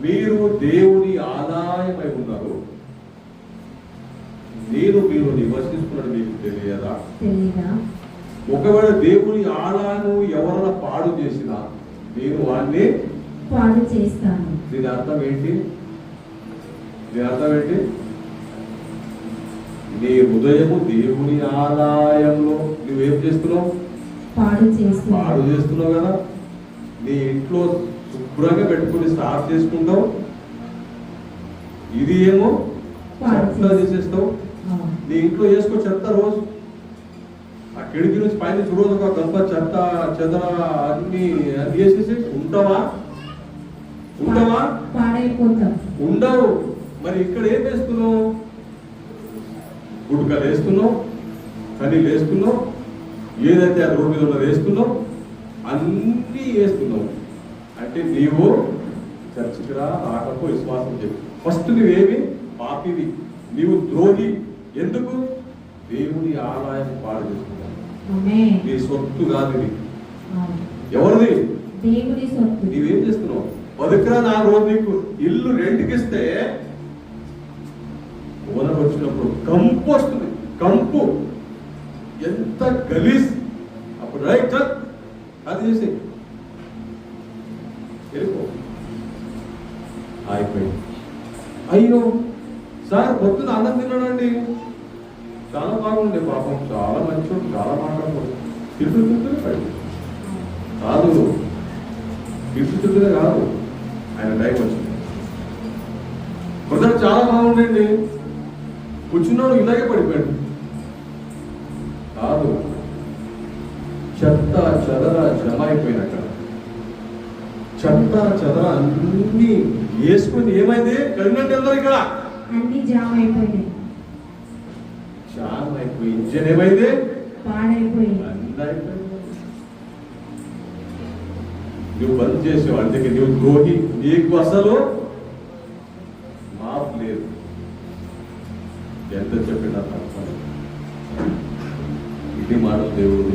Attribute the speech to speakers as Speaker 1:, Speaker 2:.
Speaker 1: మీరు దేవుని ఆదాయమై ఉన్నారు, నేను మీరు నివసిస్తున్నాడు మీకు తెలియదా? ఒకవేళ దేవుని ఆలయాన్ని ఎవరైనా పాడు చేసినా నేను వాడిని
Speaker 2: పాడు చేస్తాను.
Speaker 1: దీని అర్థం ఏంటి? దీని అర్థం ఏంటి? నీ హృదయము దేవుని ఆలయంలో నువ్వేం చేస్తున్నావు? పాడు చేస్తున్నావు కదా. నీ ఇంట్లో శుభ్రంగా పెట్టుకుని స్టార్ట్ చేసుకుంటావు, ఇది ఏమో చెత్త చేసేస్తావు. నీ ఇంట్లో వేసుకో చెత్త రోజు, ఆ కిటికీ నుంచి పైన రోజు ఒక గంప చెత్త చెదర అన్ని వేసేసి ఉంటావా? ఉండవు. మరి ఇక్కడ ఏం వేస్తున్నావు? గుడ్కలు వేస్తున్నావు, కనీలు వేస్తున్నావు, ఏదైతే ఆ రోడ్డు మీద ఉన్నది వేస్తున్నావు, అన్నీ వేస్తున్నావు. అంటే నీవు చర్చికి రాకపో విశ్వాసం చెప్పు. ఫస్ట్ నువ్వేమి పాపివి, నీవు ద్రోహి. ఎందుకు? దేవుని ఆలయం పాడు చేసుకున్నావు. నీ సొత్తు కాదు ఇది. ఎవరిది?
Speaker 2: దేవుని సొత్తు.
Speaker 1: నీవేం చేస్తున్నావు? బతుకురా నా రోజు నీకు ఇల్లు రెంట్కిస్తే ఓనర్ వచ్చినప్పుడు కంపు వస్తుంది. కంపు ఎంత గలీజ్. అప్పుడు రైట్ అది చేసి వెళ్ళిపో. అయిపోయింది. అయ్యో సార్ పొద్దున అన్నం తిన్నాడండి, చాలా బాగుండే, పాపం చాలా మంచివాడు, చాలా మాట్లాడుతుంది. తిరుగుతుంటే కాదు, తిరుగుతుంటే కాదు, ఆయన టైం వచ్చింది. పొద్దున చాలా బాగుండండి, కూర్చున్నాడు ఇలాగే పడిపోయాడు. కాదు, చెత్త చెదర జమ అయిపోయినాక చెత్త చెదర అన్ని వేసుకుని ఏమైంది? కలిగినట్టు వెళ్తారు ఇక్కడ
Speaker 2: అన్ని జామ్ అయిపోయింది.
Speaker 1: జామ్ అయిపోయి ఇంజన్ ఏమైంది?
Speaker 2: పాడైపోయింది.
Speaker 1: నువ్వు బంద్ చేసావు, అందుకే నువ్వు ద్రోహి. నీకు అసలు మాఫ్ లేదు. ఎంత చెప్పినా తప్ప. ఇది మాట దేవుడు